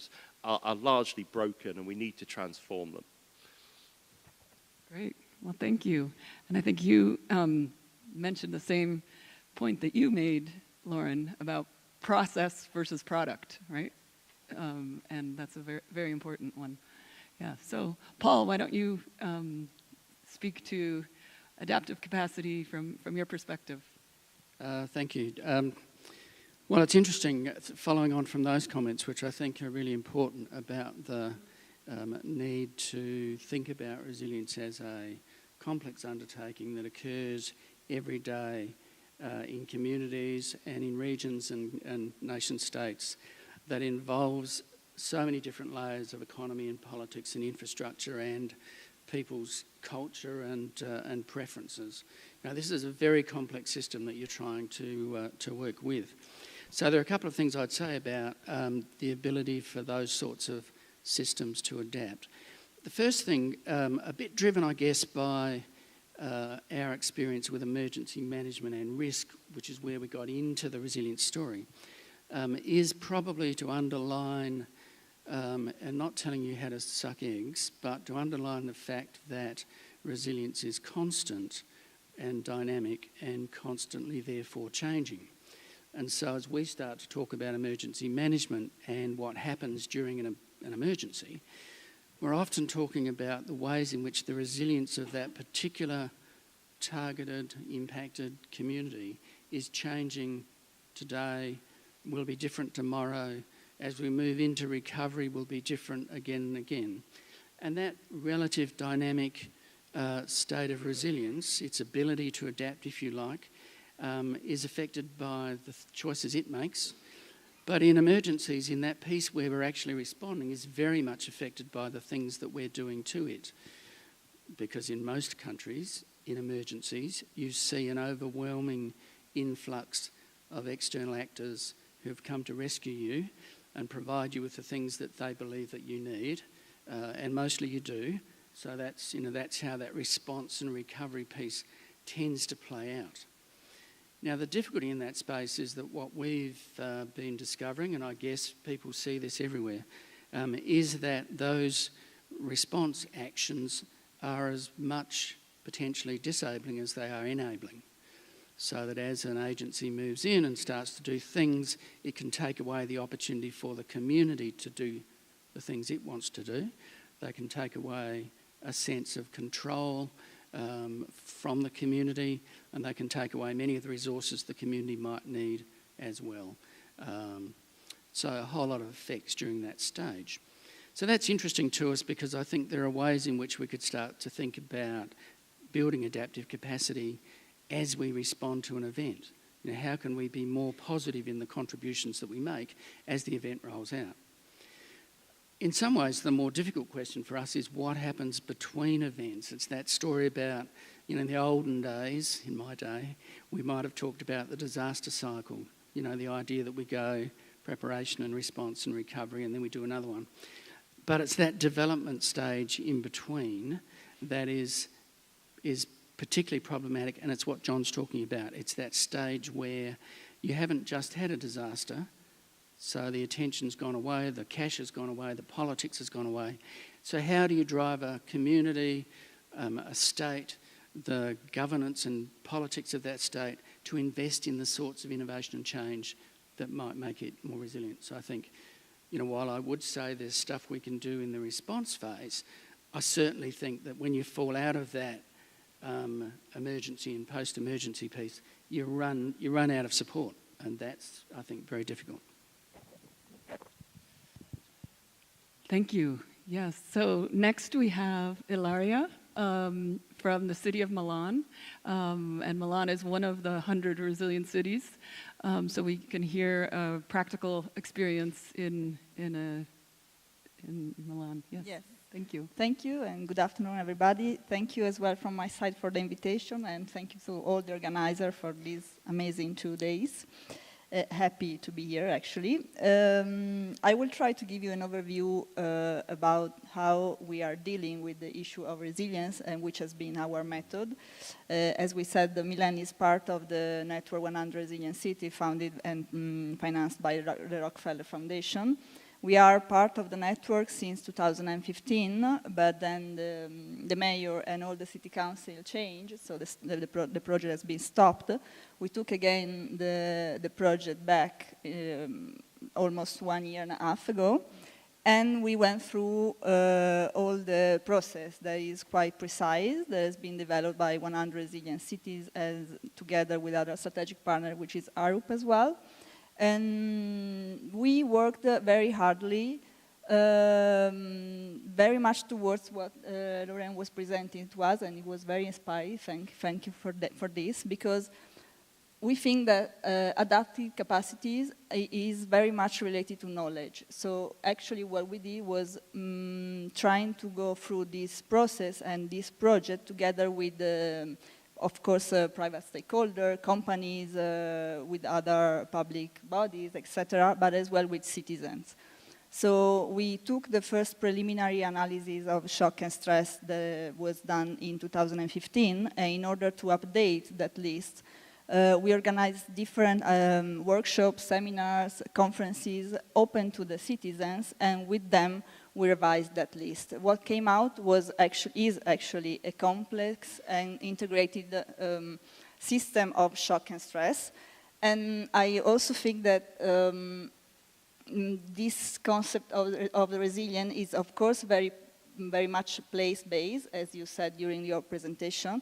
systems are largely broken, and we need to transform them. Great. Well, thank you. And I think you mentioned the same point that you made, Lauren, about process versus product, right? And that's a very, very important one. Yeah. So, Paul, why don't you speak to adaptive capacity from your perspective? Thank you. Well, it's interesting, following on from those comments, which I think are really important about the need to think about resilience as a complex undertaking that occurs every day in communities and in regions and nation states, that involves so many different layers of economy and politics and infrastructure and people's culture and preferences. Now, this is a very complex system that you're trying to work with. So there are a couple of things I'd say about the ability for those sorts of systems to adapt. The first thing, a bit driven, I guess, by our experience with emergency management and risk, which is where we got into the resilience story, is probably to underline, and not telling you how to suck eggs, but to underline the fact that resilience is constant and dynamic and constantly therefore changing. And so as we start to talk about emergency management and what happens during an emergency, we're often talking about the ways in which the resilience of that particular targeted, impacted community is changing today, will be different tomorrow. As we move into recovery, will be different again and again. And that relative dynamic state of resilience, its ability to adapt, if you like, is affected by the choices it makes. But in emergencies, in that piece where we're actually responding, is very much affected by the things that we're doing to it. Because in most countries, in emergencies, you see an overwhelming influx of external actors who have come to rescue you and provide you with the things that they believe that you need, and mostly you do. So that's how that response and recovery piece tends to play out. Now, the difficulty in that space is that what we've been discovering, and I guess people see this everywhere, is that those response actions are as much potentially disabling as they are enabling. So that as an agency moves in and starts to do things, it can take away the opportunity for the community to do the things it wants to do. They can take away a sense of control from the community, and they can take away many of the resources the community might need as well. So a whole lot of effects during that stage. So that's interesting to us because I think there are ways in which we could start to think about building adaptive capacity as we respond to an event. You know, how can we be more positive in the contributions that we make as the event rolls out? In some ways, the more difficult question for us is what happens between events. It's that story about, in the olden days, in my day, we might have talked about the disaster cycle. The idea that we go preparation and response and recovery, and then we do another one. But it's that development stage in between that is particularly problematic, and it's what Jon's talking about. It's that stage where you haven't just had a disaster, so the attention's gone away, the cash has gone away, the politics has gone away. So how do you drive a community, a state, the governance and politics of that state to invest in the sorts of innovation and change that might make it more resilient? So I think, while I would say there's stuff we can do in the response phase, I certainly think that when you fall out of that emergency and post-emergency piece, you run out of support, and that's, I think, very difficult. Thank you. Yes. So next we have Ilaria from the city of Milan, and Milan is one of the 100 resilient cities. So we can hear a practical experience in Milan. Yes. Yes. Thank you. Thank you, and good afternoon, everybody. Thank you as well from my side for the invitation, and thank you to all the organizers for these amazing 2 days. Happy to be here, actually. I will try to give you an overview about how we are dealing with the issue of resilience and which has been our method. As we said, the Milan is part of the Network 100 Resilient City, founded and financed by the Rockefeller Foundation. We are part of the network since 2015, but then the mayor and all the city council changed, so the project has been stopped. We took again the project back almost 1.5 years ago, and we went through all the process that is quite precise, that has been developed by 100 resilient cities together with other strategic partner, which is ARUP as well. And we worked very hardly, very much towards what Lorraine was presenting to us, and it was very inspiring. Thank you for this, because we think that adaptive capacities is very much related to knowledge. So actually what we did was trying to go through this process and this project together with of course, private stakeholder, companies, with other public bodies, etc., but as well with citizens. So we took the first preliminary analysis of shock and stress that was done in 2015, and in order to update that list, we organized different workshops, seminars, conferences open to the citizens, and with them we revised that list. What came out is actually a complex and integrated system of shock and stress. And I also think that this concept of the resilience is, of course, very much place-based, as you said during your presentation,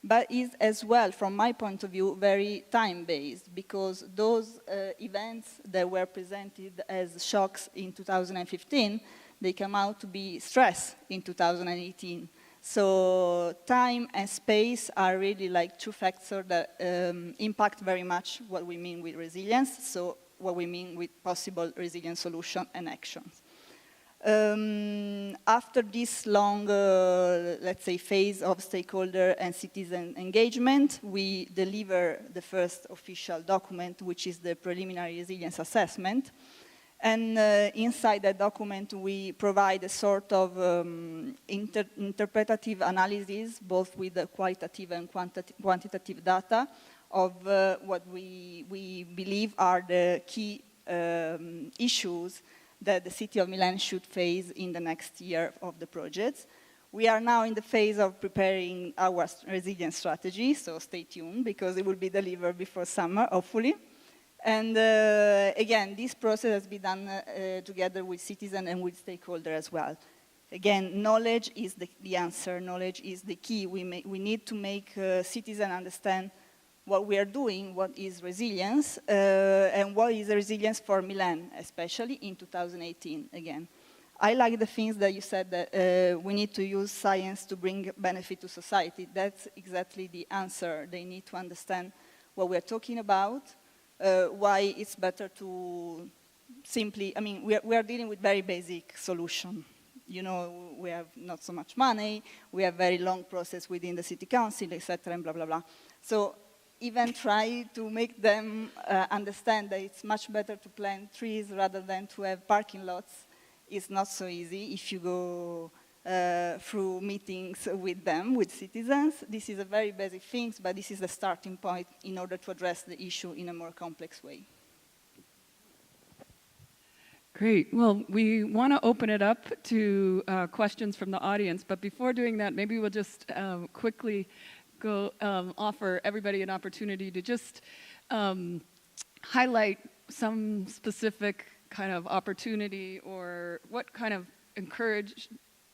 but is as well, from my point of view, very time-based, because those events that were presented as shocks in 2015, they come out to be stress in 2018. So time and space are really like two factors that impact very much what we mean with resilience, so what we mean with possible resilient solution and actions. After this long, let's say, phase of stakeholder and citizen engagement, we deliver the first official document, which is the preliminary resilience assessment. And inside that document, we provide a sort of interpretative analysis, both with the qualitative and quantitative data of what we believe are the key issues that the city of Milan should face in the next year of the project. We are now in the phase of preparing our resilience strategy, so stay tuned, because it will be delivered before summer, hopefully. And again, this process has been done together with citizens and with stakeholders as well. Again, knowledge is the answer. Knowledge is the key. We need to make citizens understand what we are doing, what is resilience, and what is resilience for Milan, especially in 2018, again. I like the things that you said, that we need to use science to bring benefit to society. That's exactly the answer. They need to understand what we're talking about, why it's better to simply, I mean, we are dealing with very basic solution. You know, we have not so much money, we have very long process within the city council, etc., and blah, blah, blah. So even try to make them understand that it's much better to plant trees rather than to have parking lots is not so easy if you go through meetings with them, with citizens. This is a very basic thing, but this is the starting point in order to address the issue in a more complex way. Great. Well, we want to open it up to questions from the audience, but before doing that, maybe we'll just quickly go offer everybody an opportunity to just highlight some specific kind of opportunity, or what kind of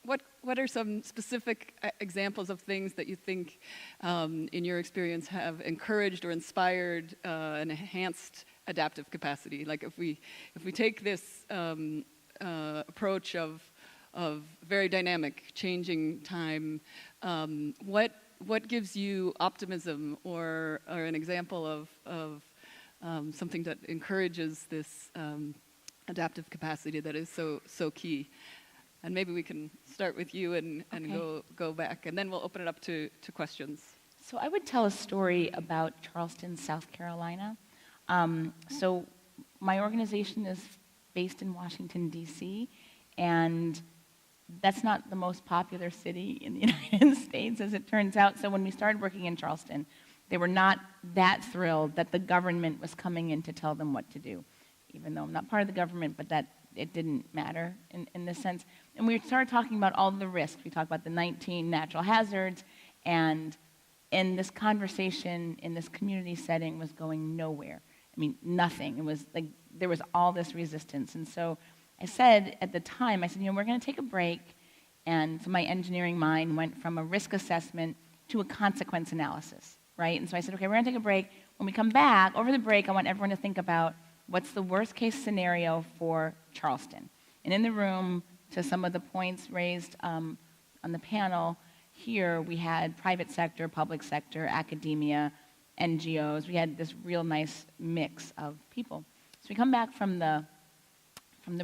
what are some specific examples of things that you think, in your experience, have encouraged or inspired an enhanced adaptive capacity? Like if we take this approach of very dynamic, changing time, what gives you optimism, or an example of something that encourages this adaptive capacity that is so key? And maybe we can start with you and okay, go back, and then we'll open it up to questions. So I would tell a story about Charleston, South Carolina. So my organization is based in Washington, D.C., and that's not the most popular city in the United States, as it turns out. So when we started working in Charleston, they were not that thrilled that the government was coming in to tell them what to do, even though I'm not part of the government, but that it didn't matter in this sense. And we started talking about all the risks. We talked about the 19 natural hazards, and in this conversation, in this community setting, was going nowhere. I mean, nothing. It was like there was all this resistance. And so I said at the time, I said, we're going to take a break. And so my engineering mind went from a risk assessment to a consequence analysis, right? And so I said, okay, we're going to take a break. When we come back, over the break, I want everyone to think about what's the worst case scenario for Charleston. And in the room, to some of the points raised on the panel, here we had private sector, public sector, academia, NGOs. We had this real nice mix of people. So we come back from the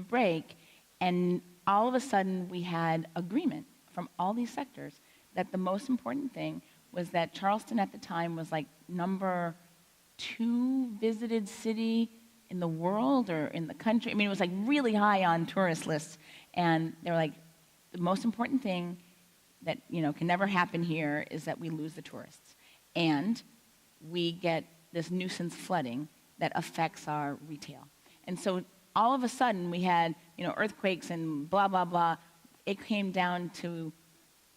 break, and all of a sudden we had agreement from all these sectors that the most important thing was that Charleston at the time was like number 2 visited city in the world or in the country. I mean, it was like really high on tourist lists. And they were like, the most important thing that can never happen here is that we lose the tourists. And we get this nuisance flooding that affects our retail. And so all of a sudden we had earthquakes and blah, blah, blah. It came down to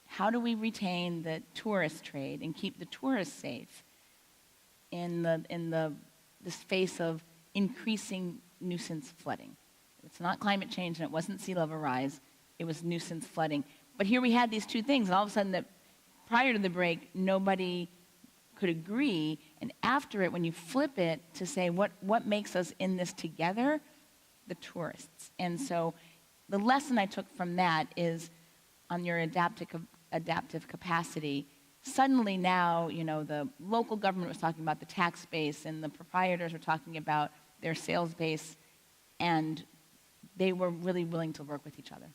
how do we retain the tourist trade and keep the tourists safe in this face of increasing nuisance flooding. It's not climate change, and it wasn't sea level rise. It was nuisance flooding. But here we had these two things, and all of a sudden, prior to the break, nobody could agree. And after it, when you flip it to say what makes us in this together, the tourists. And so the lesson I took from that is on your adaptive capacity. Suddenly now, the local government was talking about the tax base, and the proprietors were talking about their sales base, and they were really willing to work with each other.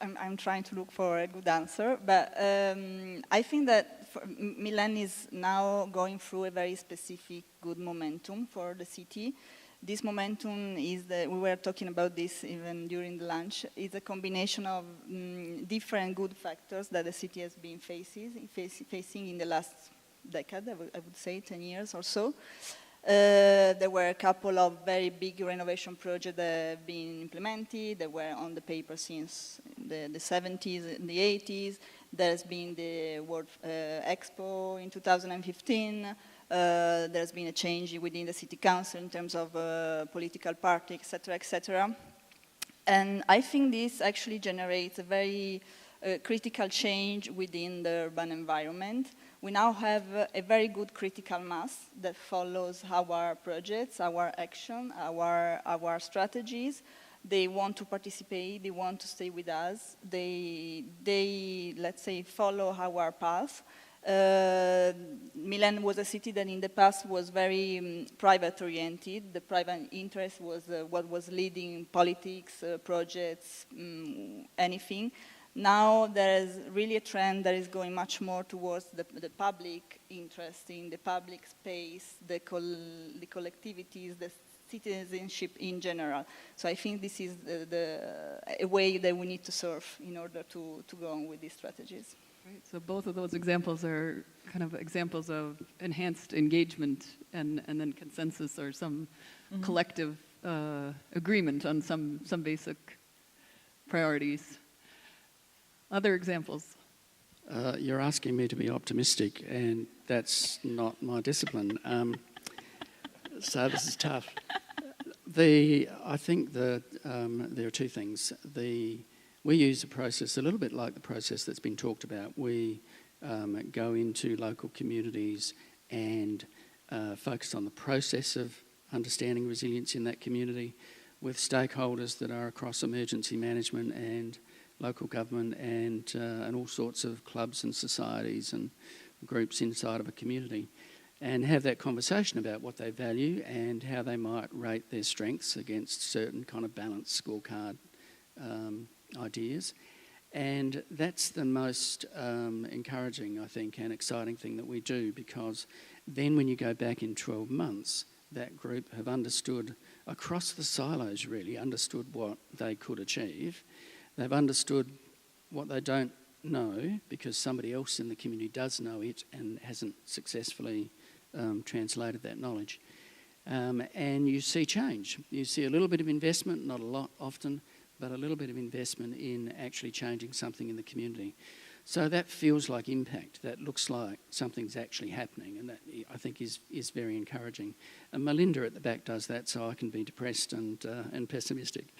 I'm trying to look for a good answer, but I think that Milan is now going through a very specific good momentum for the city. This momentum is we were talking about this even during the lunch, is a combination of different good factors that the city has been facing in the last decade, I would say 10 years or so. There were a couple of very big renovation projects that have been implemented. They were on the paper since the 70s and the 80s. There's been the World Expo in 2015. There's been a change within the city council in terms of political party, etc., etc. And I think this actually generates a very critical change within the urban environment. We now have a very good critical mass that follows our projects, our action, our strategies. They want to participate, they want to stay with us, they let's say, follow our path. Milan was a city that in the past was very private-oriented. The private interest was what was leading politics, projects, anything. Now there is really a trend that is going much more towards the public interest in the public space, the collectivities, the citizenship in general. So I think this is a way that we need to surf in order to go on with these strategies. Right, so both of those examples are kind of examples of enhanced engagement and then consensus or some collective agreement on some basic priorities. Other examples? You're asking me to be optimistic, and that's not my discipline. So this is tough. I think that there are two things. We use a process a little bit like the process that's been talked about. We go into local communities and focus on the process of understanding resilience in that community with stakeholders that are across emergency management and local government and all sorts of clubs and societies and groups inside of a community, and have that conversation about what they value and how they might rate their strengths against certain kind of balanced scorecard ideas. And that's the most encouraging, I think, and exciting thing that we do, because then when you go back in 12 months, that group have understood, across the silos really, understood what they could achieve. They've understood what they don't know because somebody else in the community does know it and hasn't successfully translated that knowledge. And you see change. You see a little bit of investment, not a lot often, but a little bit of investment in actually changing something in the community. So that feels like impact. That looks like something's actually happening, and that I think is very encouraging. And Melinda at the back does that, so I can be depressed and pessimistic.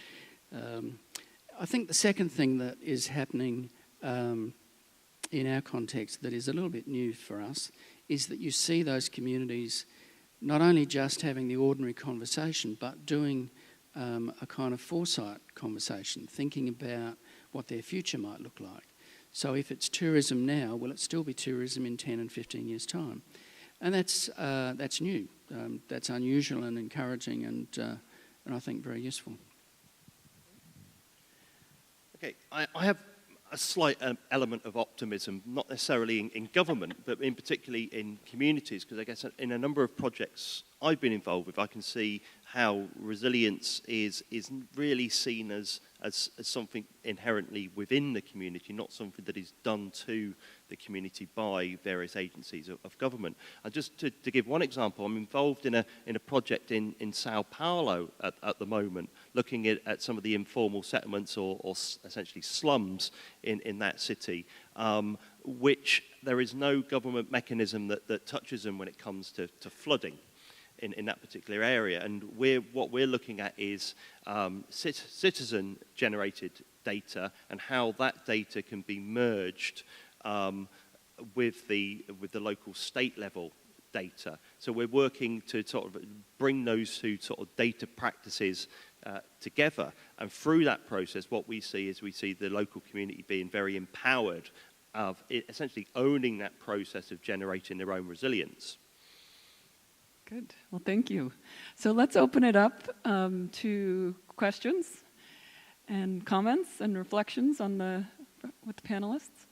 I think the second thing that is happening in our context that is a little bit new for us is that you see those communities not only just having the ordinary conversation, but doing a kind of foresight conversation, thinking about what their future might look like. So if it's tourism now, will it still be tourism in 10 and 15 years' time? And that's new. That's unusual and encouraging, and I think very useful. Okay, I have a slight element of optimism, not necessarily in government, but in particularly in communities, because I guess in a number of projects I've been involved with, I can see how resilience is really seen as something inherently within the community, not something that is done to the community by various agencies of government. And just to give one example, I'm involved in a project in Sao Paulo at the moment, looking at some of the informal settlements or essentially slums in that city, which there is no government mechanism that touches them when it comes to flooding in that particular area. And what we're looking at is citizen-generated data and how that data can be merged with the local state level data. So we're working to sort of bring those two sort of data practices together. And through that process, what we see is the local community being very empowered of essentially owning that process of generating their own resilience. Good. Well, thank you. So let's open it up to questions and comments and reflections with the panelists.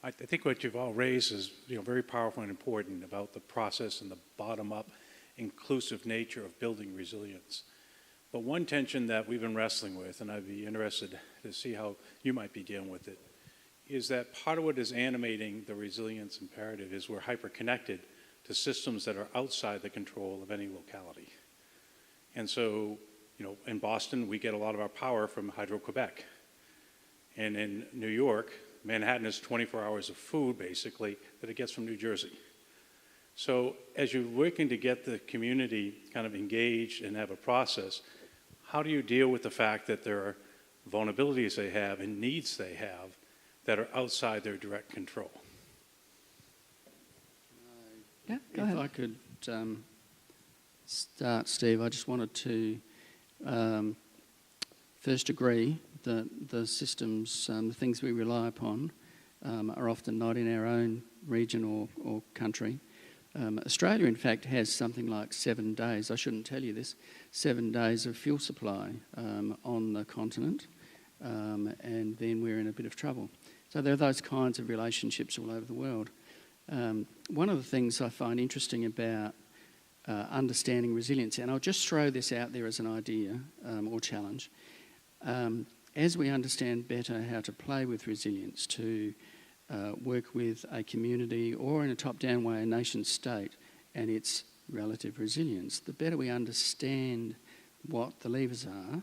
I think what you've all raised is very powerful and important about the process and the bottom-up inclusive nature of building resilience. But one tension that we've been wrestling with, and I'd be interested to see how you might be dealing with it, is that part of what is animating the resilience imperative is we're hyper-connected to systems that are outside the control of any locality. And so, in Boston, we get a lot of our power from Hydro-Quebec. And in New York, Manhattan is 24 hours of food, basically, that it gets from New Jersey. So as you're working to get the community kind of engaged and have a process, how do you deal with the fact that there are vulnerabilities they have and needs they have that are outside their direct control? Yeah, go ahead. If I could start, Steve, I just wanted to first agree that the systems, the things we rely upon, are often not in our own region or country. Australia, in fact, has something like 7 days, I shouldn't tell you this, 7 days of fuel supply on the continent, and then we're in a bit of trouble. So there are those kinds of relationships all over the world. One of the things I find interesting about understanding resilience, and I'll just throw this out there as an idea or challenge, as we understand better how to play with resilience, to work with a community or in a top-down way a nation-state and its relative resilience, the better we understand what the levers are,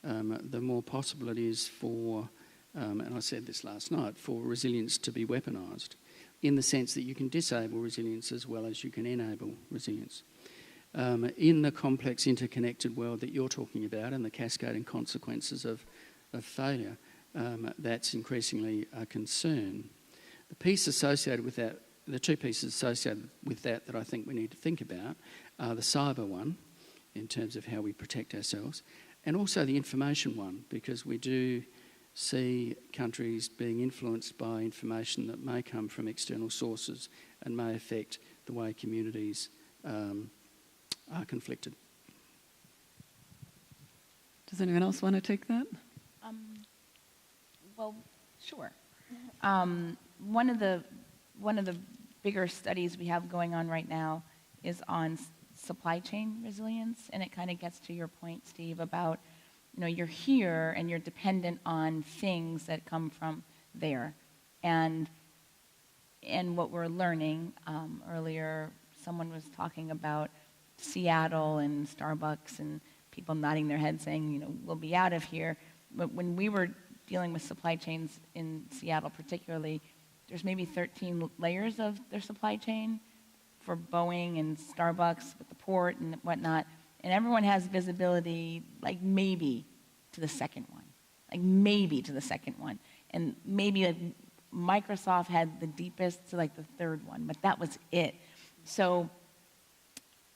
the more possible it is for, and I said this last night, for resilience to be weaponised, in the sense that you can disable resilience as well as you can enable resilience. In the complex interconnected world that you're talking about and the cascading consequences of failure, that's increasingly a concern. The piece associated with that, the two pieces associated with that I think we need to think about are the cyber one, in terms of how we protect ourselves, and also the information one, because we do see countries being influenced by information that may come from external sources and may affect the way communities are conflicted. Does anyone else want to take that? Well, sure. One of the bigger studies we have going on right now is on supply chain resilience, and it kind of gets to your point, Steve, about you're here and you're dependent on things that come from there, and and what we're learning. Earlier, someone was talking about Seattle and Starbucks and people nodding their heads saying, we'll be out of here. But when we were dealing with supply chains in Seattle particularly, there's maybe 13 layers of their supply chain for Boeing and Starbucks with the port and whatnot. And everyone has visibility like maybe to the second one. Like maybe to the second one. And maybe like Microsoft had the deepest to like the third one, but that was it. So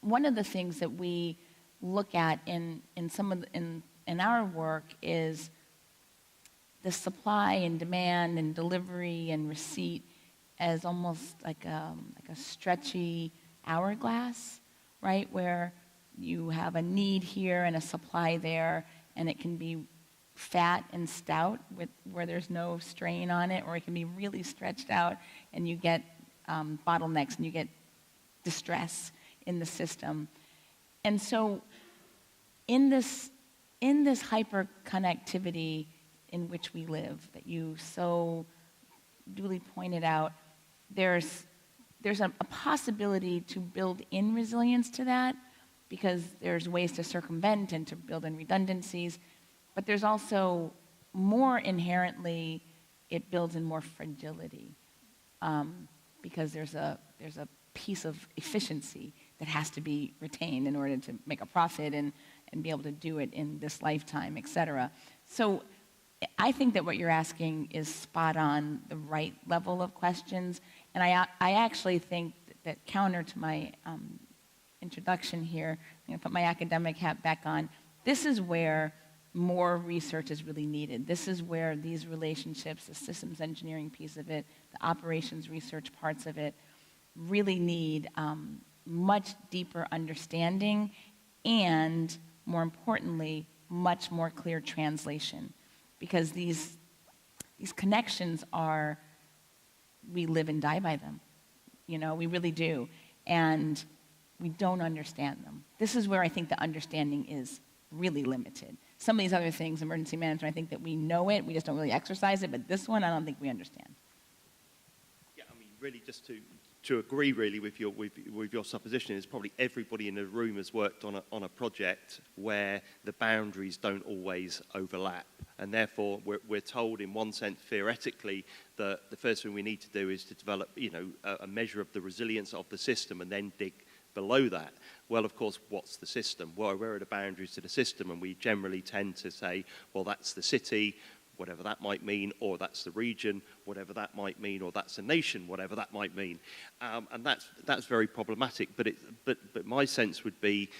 one of the things that we look at in our work is the supply and demand and delivery and receipt as almost like a stretchy hourglass, right? Where you have a need here and a supply there, and it can be fat and stout where there's no strain on it, or it can be really stretched out and you get bottlenecks and you get distress in the system. And so in this hyper connectivity in which we live that you so duly pointed out, there's a possibility to build in resilience to that because there's ways to circumvent and to build in redundancies, but there's also more inherently, it builds in more fragility because there's a piece of efficiency that has to be retained in order to make a profit and be able to do it in this lifetime, et cetera. So I think that what you're asking is spot on the right level of questions, and I actually think that counter to my introduction here, I'm going to put my academic hat back on, this is where more research is really needed. This is where these relationships, the systems engineering piece of it, the operations research parts of it, really need much deeper understanding and, more importantly, much more clear translation. Because these connections are, we live and die by them. We really do. And we don't understand them. This is where I think the understanding is really limited. Some of these other things, emergency management, I think that we know it, we just don't really exercise it, but this one I don't think we understand. Yeah, I mean, really just to agree really with your supposition is probably everybody in the room has worked on a project where the boundaries don't always overlap, and therefore we're told in one sense theoretically that the first thing we need to do is to develop a measure of the resilience of the system and then dig below that. Well, of course, what's the system? Well, where are the boundaries to the system? And we generally tend to say, well, that's the city, whatever that might mean, or that's the region, whatever that might mean, or that's a nation, whatever that might mean. And that's very problematic. But my sense would be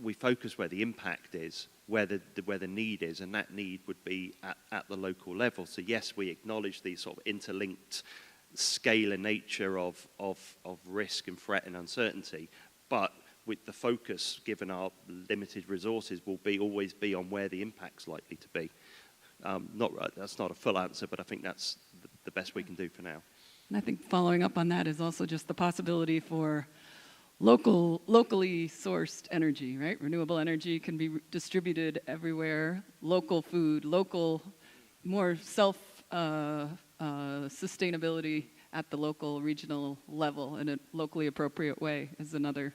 we focus where the impact is, where the need is, and that need would be at the local level. So yes, we acknowledge the sort of interlinked scale and nature of risk and threat and uncertainty, but with the focus, given our limited resources, will always be on where the impact's likely to be. That's not a full answer, but I think that's the best we can do for now. And I think following up on that is also just the possibility for locally sourced energy, right? Renewable energy can be distributed everywhere. Local food, more sustainability at the local, regional level in a locally appropriate way is another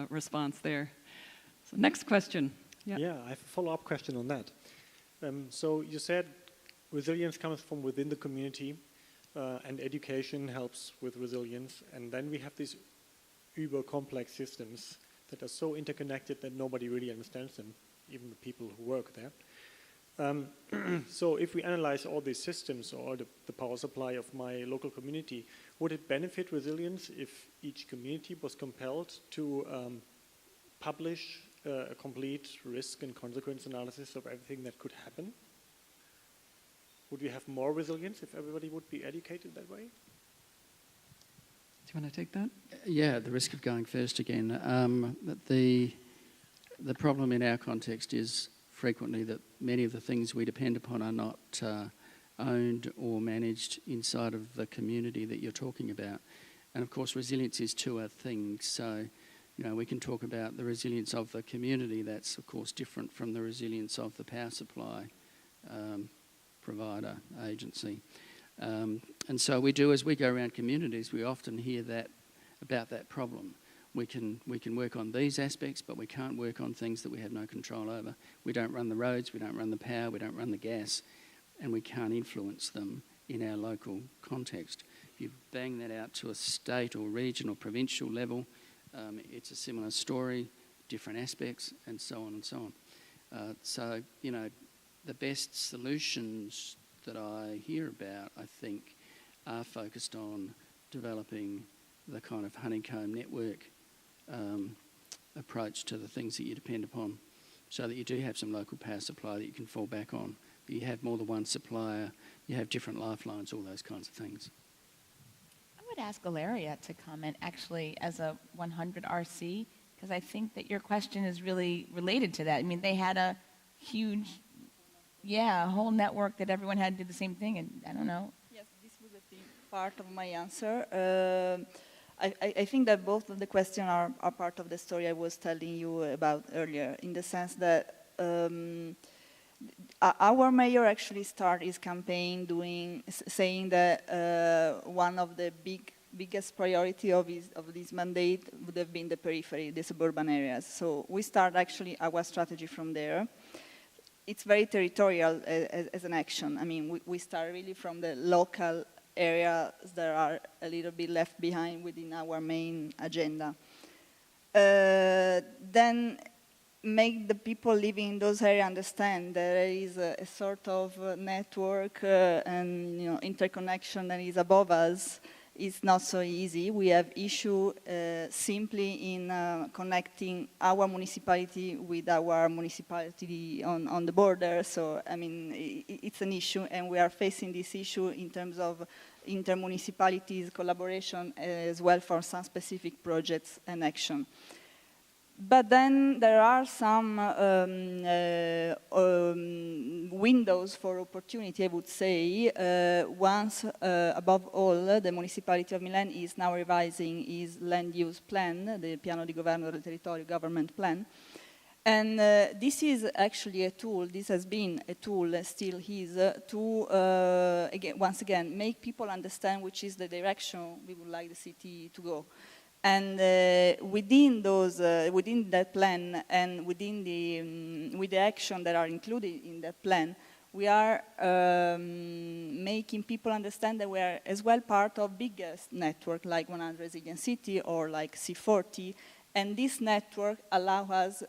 response there. So next question. Yeah, I have a follow-up question on that. So you said resilience comes from within the community, and education helps with resilience. And then we have these uber-complex systems that are so interconnected that nobody really understands them, even the people who work there. So if we analyze all these systems or the power supply of my local community, would it benefit resilience if each community was compelled to publish a complete risk and consequence analysis of everything that could happen? Would we have more resilience if everybody would be educated that way? Do you want to take that? Yeah, at the risk of going first again. The problem in our context is frequently that many of the things we depend upon are not owned or managed inside of the community that you're talking about. And of course, resilience is two things. So, we can talk about the resilience of the community. That's, of course, different from the resilience of the power supply provider agency. And so we do, as we go around communities, we often hear that about that problem. We can work on these aspects, but we can't work on things that we have no control over. We don't run the roads, we don't run the power, we don't run the gas, and we can't influence them in our local context. If you bang that out to a state or region or provincial level, it's a similar story, different aspects, and so on and so on. So, you know, the best solutions that I hear about, I think, are focused on developing the kind of honeycomb network approach to the things that you depend upon, so that you do have some local power supply that you can fall back on, that you have more than one supplier, you have different lifelines, all those kinds of things. I would ask Ilaria to comment actually as a 100 RC, because I think that your question is really related to that. I mean, they had a huge, a whole network that everyone had to do the same thing, and I don't know. Yes, this was a big part of my answer. I think that both of the questions are part of the story I was telling you about earlier, in the sense that our mayor actually started his campaign saying that one of the biggest priority of this mandate would have been the periphery, the suburban areas. So we start actually our strategy from there. It's very territorial as an action. I mean, we start really from the local areas that are a little bit left behind within our main agenda. Then make the people living in those areas understand that there is a sort of network and interconnection that is above us. It's not so easy. We have issue simply in connecting our municipality with our municipality on the border. So, I mean, it's an issue, and we are facing this issue in terms of inter-municipalities collaboration as well for some specific projects and action. But then there are some windows for opportunity, I would say. Once, above all, the municipality of Milan is now revising its land use plan, the Piano di Governo del Territorio government plan. And this is actually a tool, this has been a tool, still is, to, once again, make people understand which is the direction we would like the city to go. And within that plan and within with the action that are included in that plan, we are making people understand that we are as well part of biggest network like 100 Resilient City or like C40. And this network allows us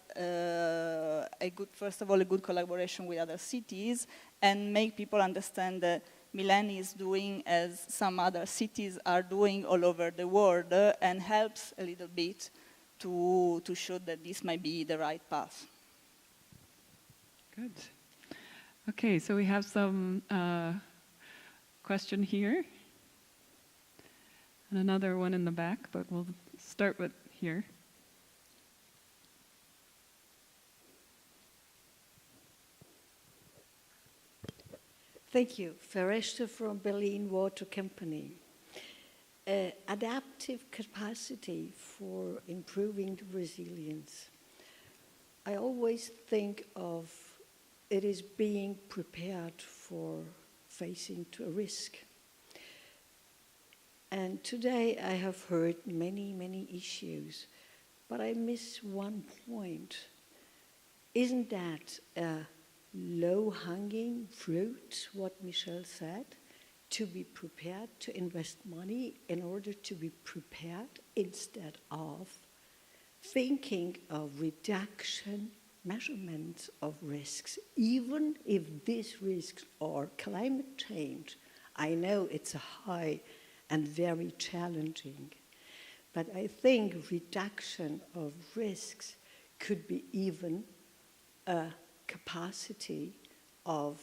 first of all, a good collaboration with other cities and make people understand that Milan is doing as some other cities are doing all over the world and helps a little bit to show that this might be the right path. Good. Okay, so we have some question here and another one in the back, but we'll start with here. Thank you. Ferresta from Berlin Water Company. Adaptive capacity for improving the resilience. I always think of it as being prepared for facing to a risk. And today I have heard many, many issues, but I miss one point. Isn't that a low-hanging fruit, what Michel said, to be prepared to invest money in order to be prepared instead of thinking of reduction, measurements of risks, even if these risks are climate change. I know it's a high and very challenging, but I think reduction of risks could be even a capacity of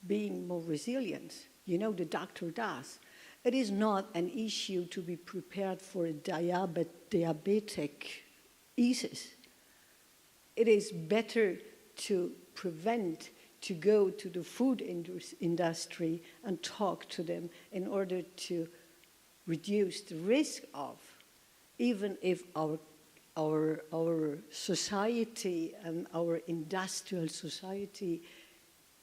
being more resilient. You know, the doctor does. It is not an issue to be prepared for a diabetic disease. It is better to prevent, to go to the food industry and talk to them in order to reduce the risk of, even if our society and our industrial society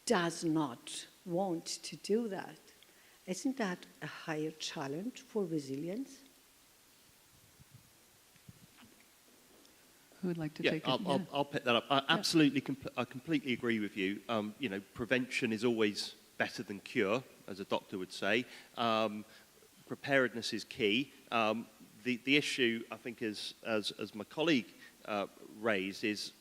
does not want to do that. Isn't that a higher challenge for resilience? Who would like to take it? I'll pick that up. I completely agree with you. Prevention is always better than cure, as a doctor would say. Preparedness is key. The issue, I think, as my colleague raised, is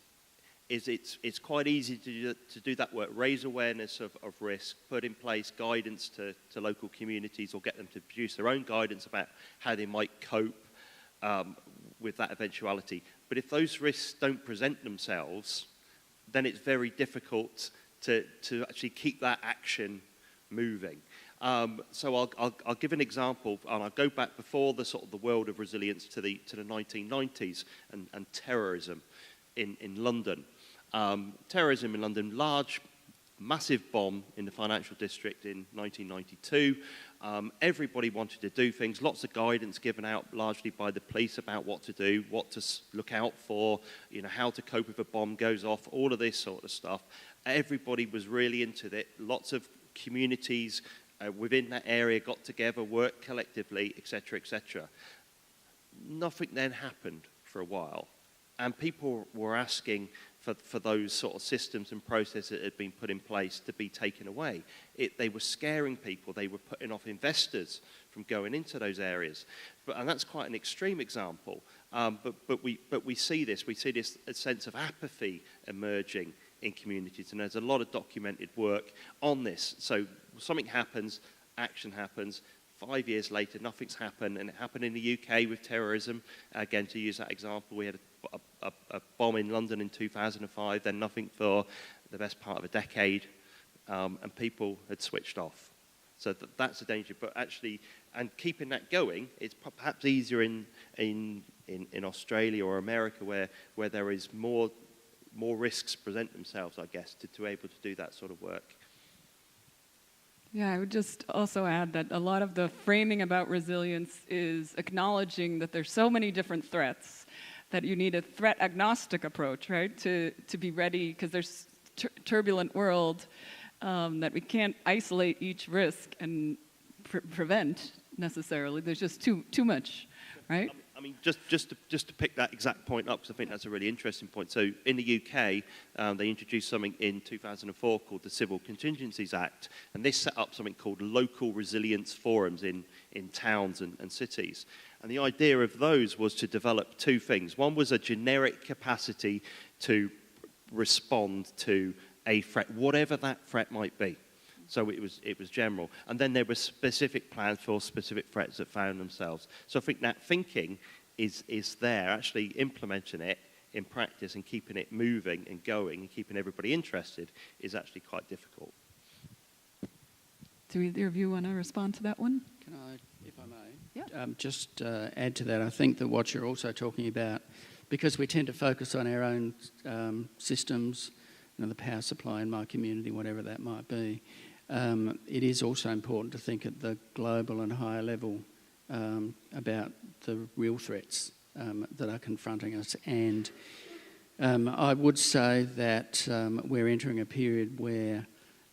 it's quite easy to do that work, raise awareness of risk, put in place guidance to local communities, or get them to produce their own guidance about how they might cope with that eventuality. But if those risks don't present themselves, then it's very difficult to actually keep that action moving. So I'll give an example, and I'll go back before the sort of the world of resilience to the 1990s and terrorism in London. Terrorism in London, large, massive bomb in the financial district in 1992. Everybody wanted to do things, lots of guidance given out largely by the police about what to do, what to look out for, how to cope if a bomb goes off, all of this sort of stuff. Everybody was really into it. Lots of communities within that area got together, worked collectively, etc., etc. Nothing then happened for a while, and people were asking for those sort of systems and processes that had been put in place to be taken away. They were scaring people. They were putting off investors from going into those areas. And that's quite an extreme example. But we see this. We see this a sense of apathy emerging in communities. And there's a lot of documented work on this. So something happens, action happens. 5 years later, nothing's happened. And it happened in the UK with terrorism. Again, to use that example, we had a bomb in London in 2005, then nothing for the best part of a decade, and people had switched off. So that's a danger. But actually, and keeping that going, it's perhaps easier in Australia or America, where there is more risks present themselves, I guess, to able to do that sort of work. Yeah, I would just also add that a lot of the framing about resilience is acknowledging that there's so many different threats that you need a threat agnostic approach, right, to be ready, because there's turbulent world that we can't isolate each risk and prevent necessarily. There's just too much, right? I mean, just to pick that exact point up, because I think that's a really interesting point. So in the UK, they introduced something in 2004 called the Civil Contingencies Act, and this set up something called local resilience forums in towns and cities. And the idea of those was to develop two things. One was a generic capacity to respond to a threat, whatever that threat might be. So it was general. And then there were specific plans for specific threats that found themselves. So I think that thinking is there, actually implementing it in practice and keeping it moving and going and keeping everybody interested is actually quite difficult. Do either of you want to respond to that one? Can I, if I may? Yeah. Just add to that, I think that what you're also talking about, because we tend to focus on our own systems, the power supply in my community, whatever that might be, it is also important to think at the global and higher level about the real threats that are confronting us. And I would say that we're entering a period where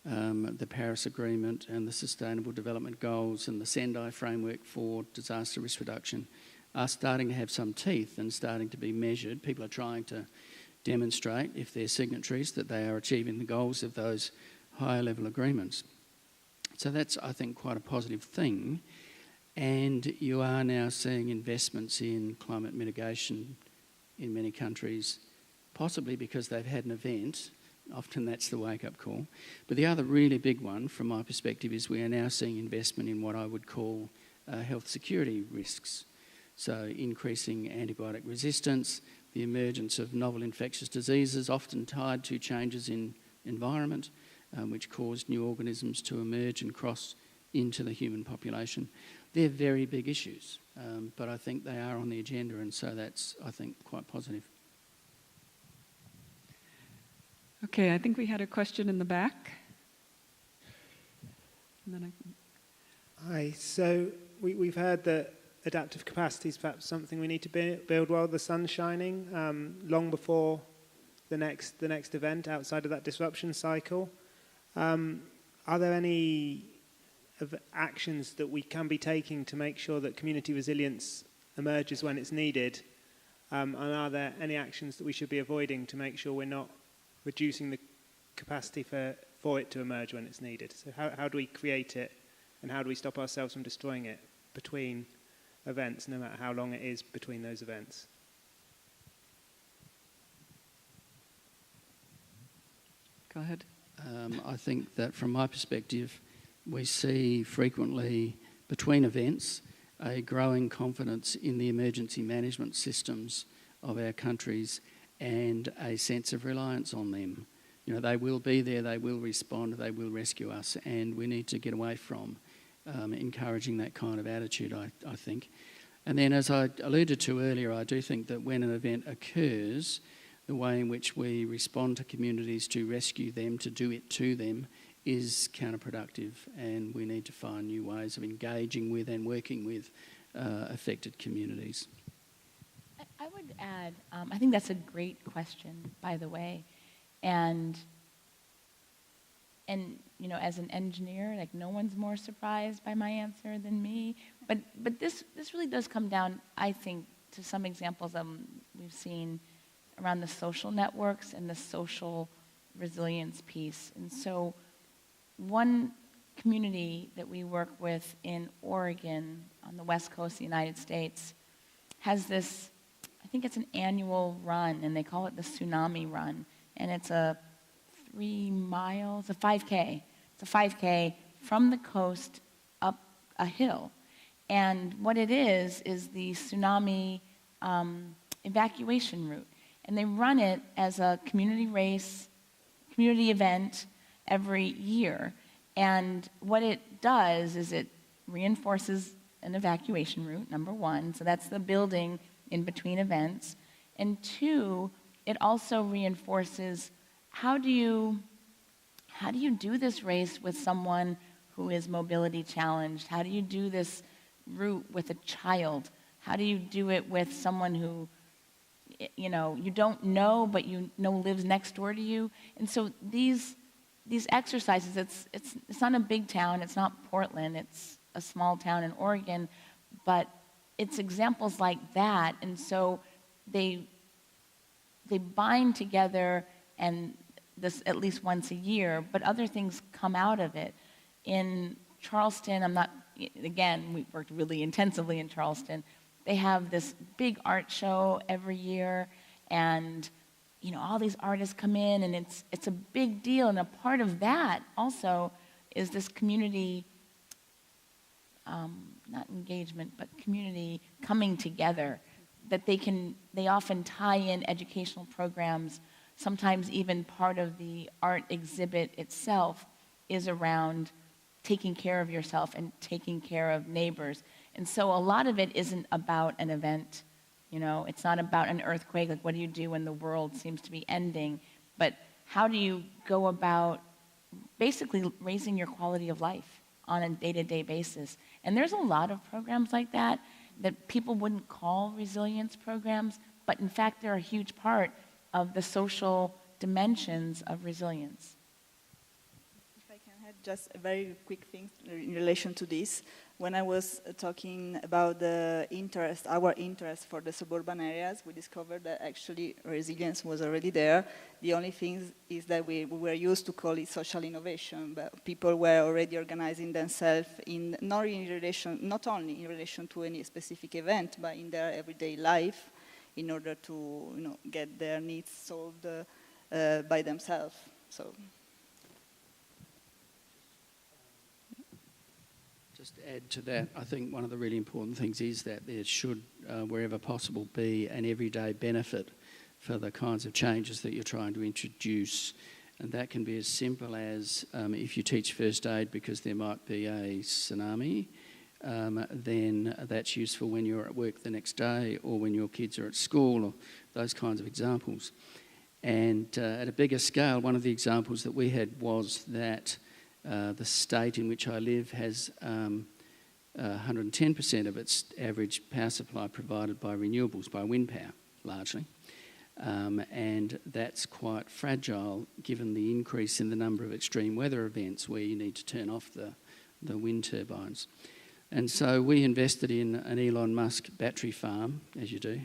the Paris Agreement and the Sustainable Development Goals and the Sendai framework for disaster risk reduction are starting to have some teeth and starting to be measured. People are trying to demonstrate, if they're signatories, that they are achieving the goals of those higher level agreements. So that's, I think, quite a positive thing. And you are now seeing investments in climate mitigation in many countries, possibly because they've had an event. Often that's the wake-up call. But the other really big one, from my perspective, is we are now seeing investment in what I would call health security risks. So increasing antibiotic resistance, the emergence of novel infectious diseases, often tied to changes in environment, which cause new organisms to emerge and cross into the human population. They're very big issues, but I think they are on the agenda, and so that's, I think, quite positive. Okay, I think we had a question in the back. And then Hi, so we've heard that adaptive capacity is perhaps something we need to build while the sun's shining, long before the next event outside of that disruption cycle. are there any actions that we can be taking to make sure that community resilience emerges when it's needed? And are there any actions that we should be avoiding to make sure we're not reducing the capacity for it to emerge when it's needed? So how do we create it, and how do we stop ourselves from destroying it between events, no matter how long it is between those events? Go ahead. I think that from my perspective, we see frequently between events a growing confidence in the emergency management systems of our countries and a sense of reliance on them. You know, they will be there, they will respond, they will rescue us, and we need to get away from encouraging that kind of attitude, I think. And then, as I alluded to earlier, I do think that when an event occurs, the way in which we respond to communities to rescue them, to do it to them, is counterproductive, and we need to find new ways of engaging with and working with affected communities. I would add, I think that's a great question, by the way, and you know, as an engineer, like no one's more surprised by my answer than me. But this really does come down, I think, to some examples we've seen around the social networks and the social resilience piece. And so one community that we work with in Oregon on the west coast of the United States has this, I think it's an annual run, and they call it the Tsunami Run. And it's a 3 miles, a 5K. It's a 5K from the coast up a hill. And what it is the tsunami evacuation route. And they run it as a community race, community event every year. And what it does is it reinforces an evacuation route, number one. So that's the building in between events. And two, it also reinforces how do you do this race with someone who is mobility challenged? How do you do this route with a child? How do you do it with someone who, you know, you don't know, but you know lives next door to you? And so these exercises, it's not a big town, it's not Portland, it's a small town in Oregon, but it's examples like that. And so they bind together, and this at least once a year, but other things come out of it. In Charleston, we worked really intensively in Charleston. They have this big art show every year, and you know, all these artists come in, and it's a big deal. And a part of that also is this community, not engagement, but community coming together, that they often tie in educational programs. Sometimes even part of the art exhibit itself is around taking care of yourself and taking care of neighbors. And so a lot of it isn't about an event. You know, it's not about an earthquake, like what do you do when the world seems to be ending, but how do you go about basically raising your quality of life on a day-to-day basis? And there's a lot of programs like that people wouldn't call resilience programs, but in fact they're a huge part of the social dimensions of resilience. If I can add just a very quick thing in relation to this. When I was talking about our interest for the suburban areas, we discovered that actually resilience was already there. The only thing is that we were used to call it social innovation, but people were already organizing themselves not only in relation to any specific event, but in their everyday life in order to get their needs solved by themselves. So. Just to add to that, I think one of the really important things is that there should, wherever possible, be an everyday benefit for the kinds of changes that you're trying to introduce. And that can be as simple as if you teach first aid because there might be a tsunami, then that's useful when you're at work the next day or when your kids are at school, or those kinds of examples. And at a bigger scale, one of the examples that we had was that the state in which I live has 110% of its average power supply provided by renewables, by wind power, largely. and that's quite fragile given the increase in the number of extreme weather events where you need to turn off the wind turbines. And so we invested in an Elon Musk battery farm, as you do,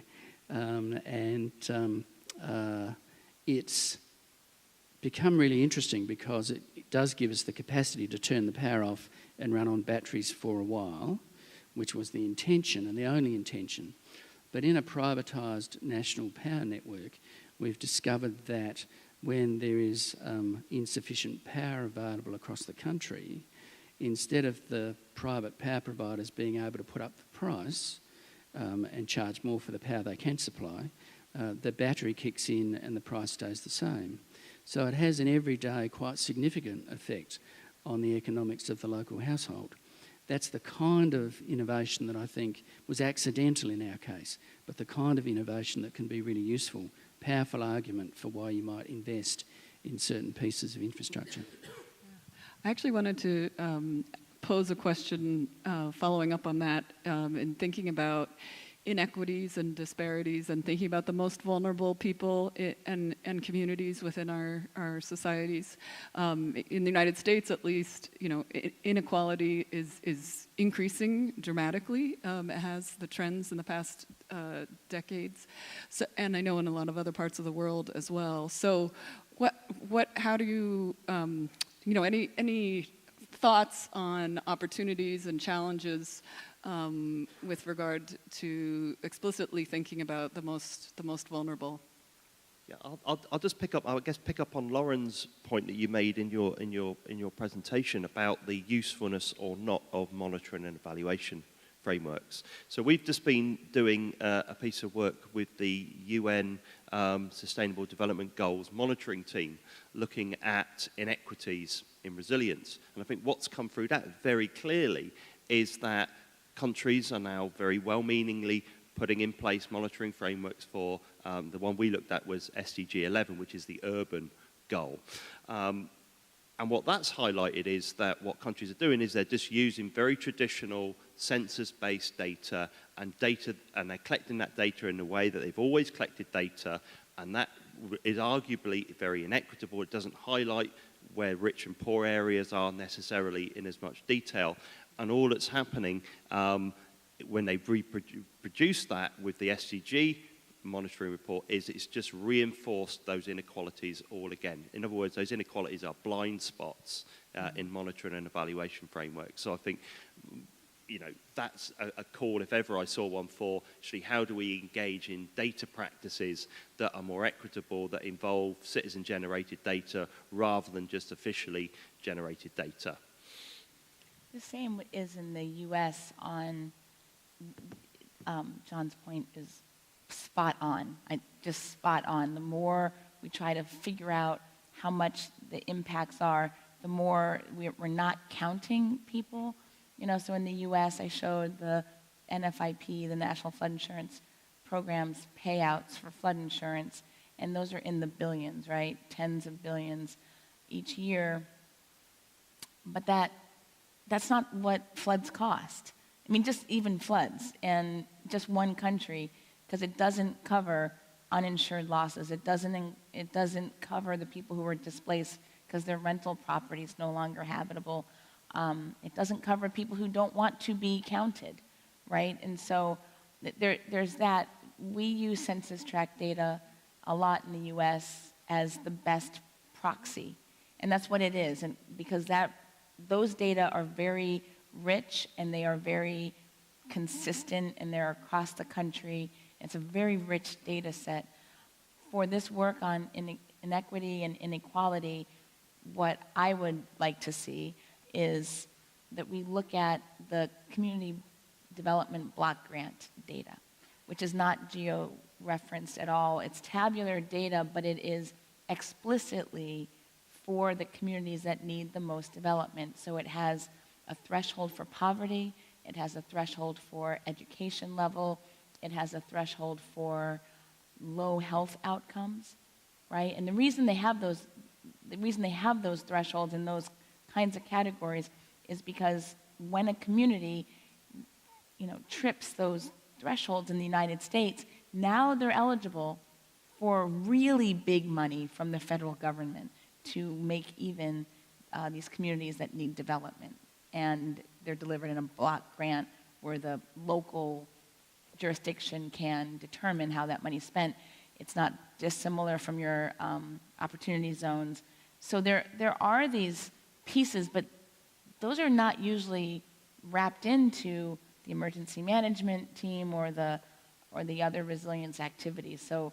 it's become really interesting because it does give us the capacity to turn the power off and run on batteries for a while, which was the intention and the only intention. But in a privatised national power network, we've discovered that when there is insufficient power available across the country, instead of the private power providers being able to put up the price and charge more for the power they can supply, the battery kicks in and the price stays the same. So it has an everyday, quite significant effect on the economics of the local household. That's the kind of innovation that I think was accidental in our case, but the kind of innovation that can be really useful, powerful argument for why you might invest in certain pieces of infrastructure. I actually wanted to pose a question following up on that in thinking about inequities and disparities and thinking about the most vulnerable people and communities within our societies. In the United States, at least, inequality is increasing dramatically. It has the trends in the past decades, so, and I know in a lot of other parts of the world as well. So, how do you, any thoughts on opportunities and challenges with regard to explicitly thinking about the most vulnerable? Yeah, I'll just pick up on Lauren's point that you made in your presentation about the usefulness or not of monitoring and evaluation frameworks. So we've just been doing a piece of work with the UN Sustainable Development Goals monitoring team, looking at inequities in resilience. And I think what's come through that very clearly is that countries are now very well-meaningly putting in place monitoring frameworks for the one we looked at was SDG 11, which is the urban goal. And what that's highlighted is that what countries are doing is they're just using very traditional census-based data, and they're collecting that data in the way that they've always collected data, and that is arguably very inequitable. It doesn't highlight where rich and poor areas are necessarily in as much detail. And all that's happening when they reproduce that with the SDG monitoring report is it's just reinforced those inequalities all again. In other words, those inequalities are blind spots in monitoring and evaluation frameworks. So I think, that's a call, if ever I saw one, for actually how do we engage in data practices that are more equitable, that involve citizen-generated data rather than just officially generated data. The same is in the U.S. on, John's point is spot on. Just spot on. The more we try to figure out how much the impacts are, the more we're not counting people. So in the U.S., I showed the NFIP, the National Flood Insurance Program's payouts for flood insurance, and those are in the billions, right? Tens of billions each year. But that's not what floods cost. I mean, just even floods, and just one country, because it doesn't cover uninsured losses. It doesn't cover the people who were displaced because their rental property is no longer habitable. It doesn't cover people who don't want to be counted, right? And so there's that. We use census tract data a lot in the U.S. as the best proxy, and that's what it is. And because those data are very rich and they are very consistent and they're across the country. It's a very rich data set. For this work on inequity and inequality, what I would like to see is that we look at the community development block grant data, which is not geo-referenced at all. It's tabular data, but it is explicitly for the communities that need the most development. So it has a threshold for poverty, it has a threshold for education level, it has a threshold for low health outcomes, right? And the reason they have those thresholds in those kinds of categories is because when a community, trips those thresholds in the United States, now they're eligible for really big money from the federal government to make even these communities that need development. And they're delivered in a block grant where the local jurisdiction can determine how that money is spent. It's not dissimilar from your opportunity zones. So there are these pieces, but those are not usually wrapped into the emergency management team or the other resilience activities. So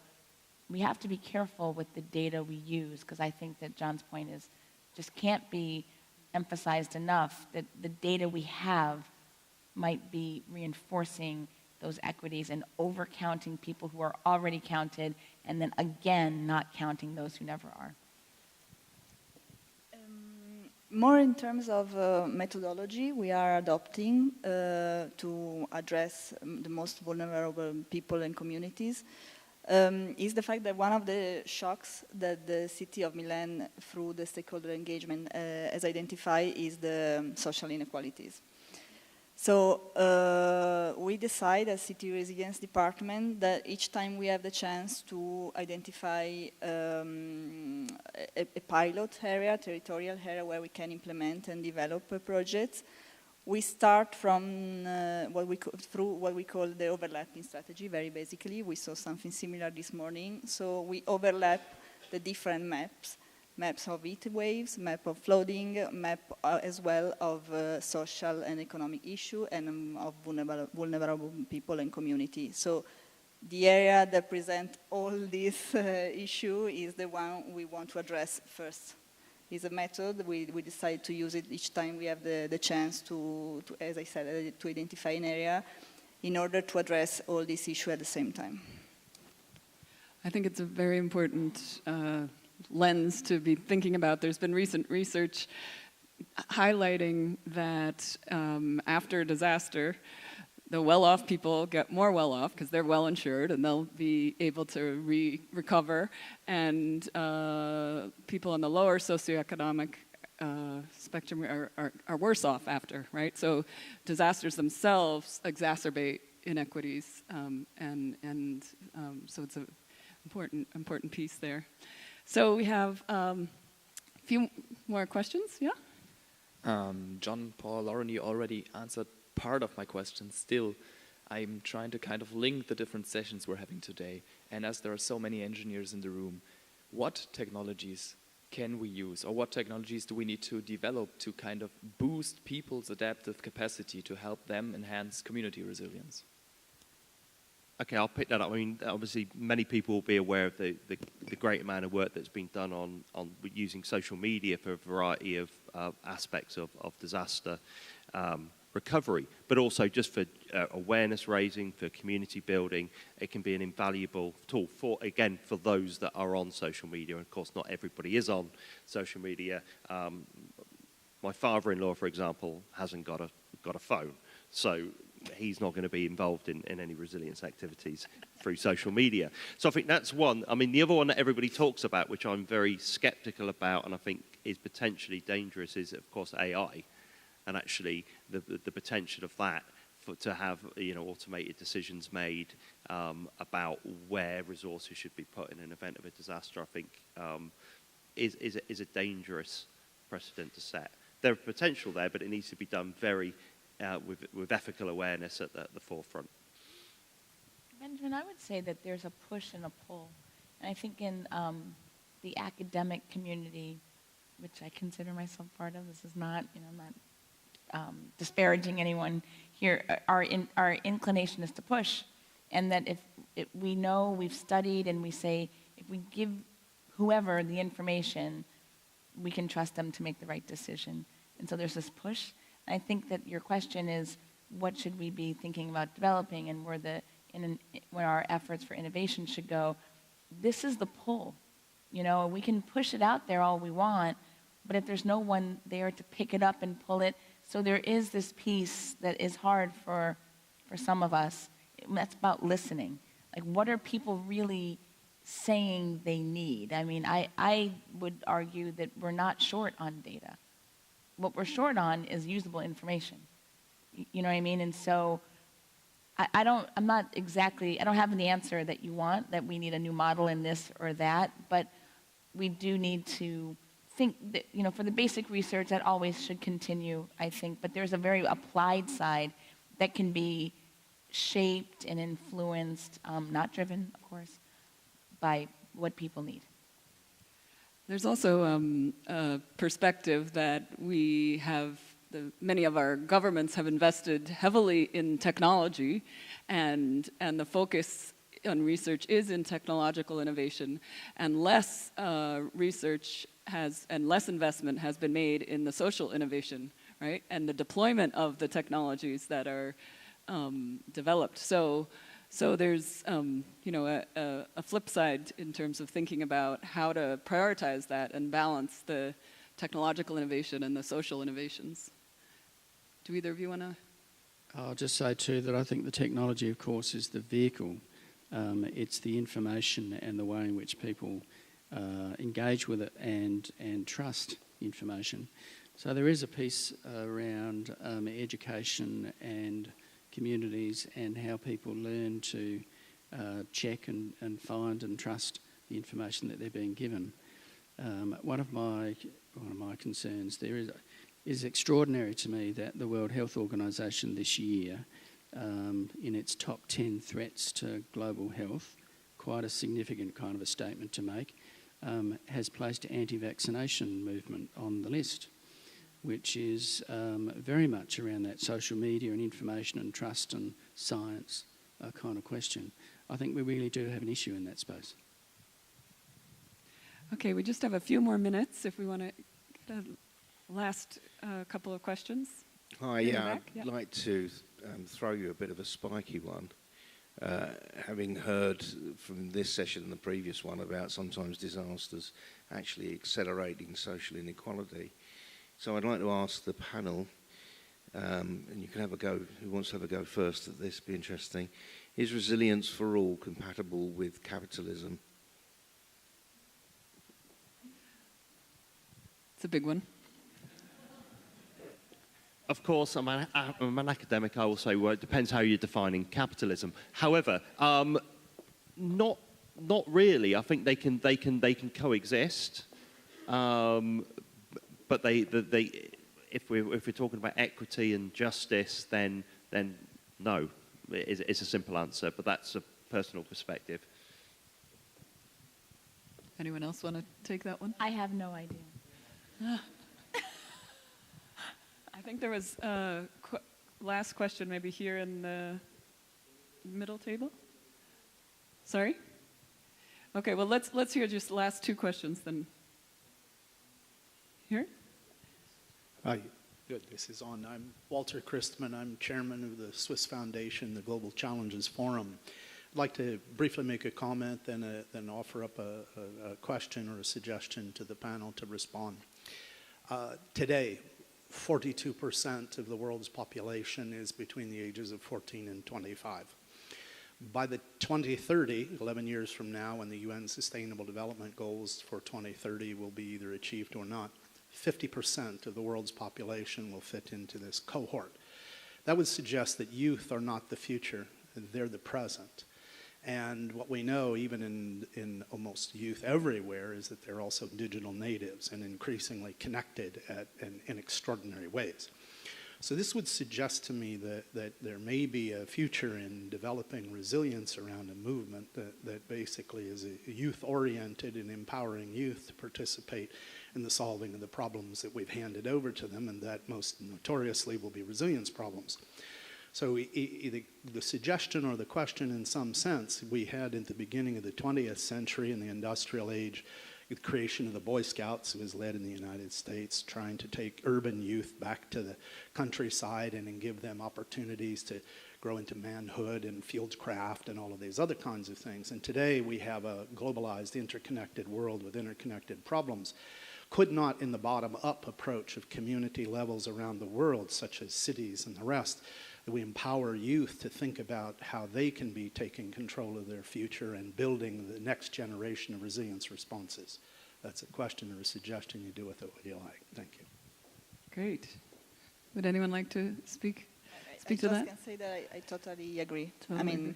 we have to be careful with the data we use, because I think that Jon's point is just can't be emphasized enough, that the data we have might be reinforcing those equities and overcounting people who are already counted, and then again not counting those who never are. More in terms of methodology we are adopting to address the most vulnerable people and communities is the fact that one of the shocks that the city of Milan, through the stakeholder engagement, has identified is the social inequalities. So we decide as City Resilience Department that each time we have the chance to identify a pilot area, territorial area where we can implement and develop projects, we start from what we call the overlapping strategy. Very basically, we saw something similar this morning. So we overlap the different maps of heat waves, map of flooding, map as well of social and economic issue, and of vulnerable people and community. So the area that presents all this issue is the one we want to address first. It's a method, we decide to use it each time we have the chance to, as I said, to identify an area in order to address all these issues at the same time. I think it's a very important lens to be thinking about. There's been recent research highlighting that after a disaster, the well-off people get more well-off because they're well-insured and they'll be able to recover, and people on the lower socioeconomic spectrum are worse off after, right? So disasters themselves exacerbate inequities, and so it's an important piece there. So we have a few more questions, yeah? Jon, Paul, Lauren, you already answered part of my question. Still, I'm trying to kind of link the different sessions we're having today. And as there are so many engineers in the room, what technologies can we use, or what technologies do we need to develop to kind of boost people's adaptive capacity to help them enhance community resilience? Okay, I'll pick that up. I mean, obviously, many people will be aware of the great amount of work that's been done on using social media for a variety of aspects of disaster recovery, but also just for awareness raising, for community building. It can be an invaluable tool for those that are on social media. And of course, not everybody is on social media. My father-in-law, for example, hasn't got a phone, so he's not going to be involved in any resilience activities through social media. So I think that's one. I mean, the other one that everybody talks about, which I'm very skeptical about and I think is potentially dangerous, is, of course, AI. And actually the potential of that to have automated decisions made about where resources should be put in an event of a disaster, I think is a dangerous precedent to set. There's potential there, but it needs to be done very with ethical awareness at the forefront. Benjamin, I would say that there's a push and a pull. And I think in the academic community, which I consider myself part of, this is not, I'm not disparaging anyone here, our inclination is to push. And that if we know, we've studied, and we say, if we give whoever the information, we can trust them to make the right decision. And so there's this push. I think that your question is, what should we be thinking about developing, and where our efforts for innovation should go? This is the pull. We can push it out there all we want, but if there's no one there to pick it up and pull it, so there is this piece that is hard for some of us. That's about listening. Like, what are people really saying they need? I mean, I would argue that we're not short on data. What we're short on is usable information. You know what I mean? And so I don't have the answer that you want, that we need a new model in this or that, but we do need to think that, for the basic research, that always should continue, I think, but there's a very applied side that can be shaped and influenced, not driven, of course, by what people need. There's also a perspective that many of our governments have invested heavily in technology, and the focus on research is in technological innovation, and less research and less investment has been made in the social innovation, right? And the deployment of the technologies that are developed. So there's a flip side in terms of thinking about how to prioritize that and balance the technological innovation and the social innovations. Do either of you want to? I'll just say too that I think the technology, of course, is the vehicle. It's the information and the way in which people engage with it and trust information. So there is a piece around education and communities and how people learn to check and find and trust the information that they're being given. One of my concerns there is extraordinary to me that the World Health Organization this year, in its top 10 threats to global health, quite a significant kind of a statement to make, has placed anti-vaccination movement on the list, which is very much around that social media and information and trust and science kind of question. I think we really do have an issue in that space. Okay, we just have a few more minutes if we want to get a last couple of questions. Hi, yeah, I'd like to throw you a bit of a spiky one. Having heard from this session and the previous one about sometimes disasters actually accelerating social inequality. So I'd like to ask the panel, and you can have a go, who wants to have a go first at this, be interesting. Is resilience for all compatible with capitalism? It's a big one. Of course, I'm an academic. I will say, well, it depends how you're defining capitalism. However, not really. I think they can coexist. But if we're talking about equity and justice, then no. It's a simple answer, but that's a personal perspective. Anyone else want to take that one? I have no idea. I think there was a last question maybe here in the middle table. Sorry? Okay, well, let's hear just the last two questions then. Here? Hi, good, this is on. I'm Walter Christman. I'm chairman of the Swiss Foundation, the Global Challenges Forum. I'd like to briefly make a comment, then offer up a question or a suggestion to the panel to respond. Today, 42% of the world's population is between the ages of 14 and 25. By the 2030, 11 years from now, when the UN Sustainable Development Goals for 2030 will be either achieved or not, 50% of the world's population will fit into this cohort. That would suggest that youth are not the future, they're the present. And what we know, even in almost youth everywhere, is that they're also digital natives and increasingly connected in extraordinary ways. So this would suggest to me that there may be a future in developing resilience around a movement that basically is youth-oriented and empowering youth to participate in the solving of the problems that we've handed over to them, and that most notoriously will be resilience problems. So the suggestion or the question in some sense we had at the beginning of the 20th century in the industrial age, the creation of the Boy Scouts, was led in the United States, trying to take urban youth back to the countryside and give them opportunities to grow into manhood and fieldcraft and all of these other kinds of things. And today we have a globalized, interconnected world with interconnected problems. Could not, in the bottom-up approach of community levels around the world, such as cities and the rest, that we empower youth to think about how they can be taking control of their future and building the next generation of resilience responses? That's a question or a suggestion. You do with it what you like. Thank you. Great. Would anyone like to speak speak to that? I just can say that I totally agree. I mean,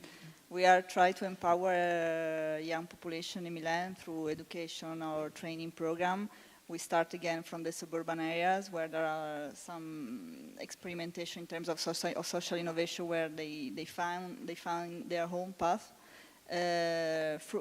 we are trying to empower young population in Milan through education or training program. We start again from the suburban areas where there are some experimentation in terms of social innovation where they found their own path,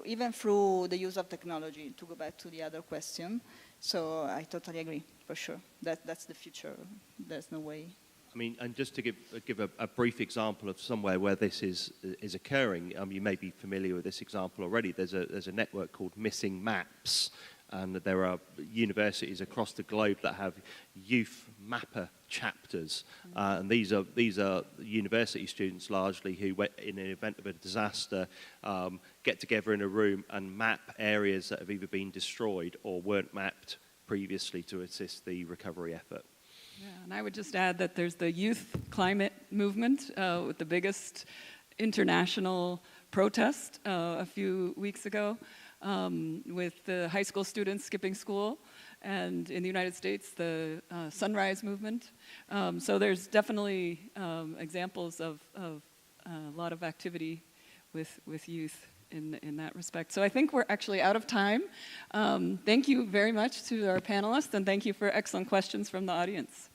even through the use of technology, to go back to the other question. So I totally agree, for sure. That's the future. There's no way. I mean, and just to give a brief example of somewhere where this is occurring, you may be familiar with this example already. There's a network called Missing Maps, and there are universities across the globe that have youth mapper chapters, and these are university students largely who, in an event of a disaster, get together in a room and map areas that have either been destroyed or weren't mapped previously to assist the recovery effort. Yeah, and I would just add that there's the youth climate movement with the biggest international protest a few weeks ago with the high school students skipping school, and in the United States, the Sunrise movement. So there's definitely examples of a lot of activity with youth in that respect. So I think we're actually out of time. Thank you very much to our panelists, and thank you for excellent questions from the audience.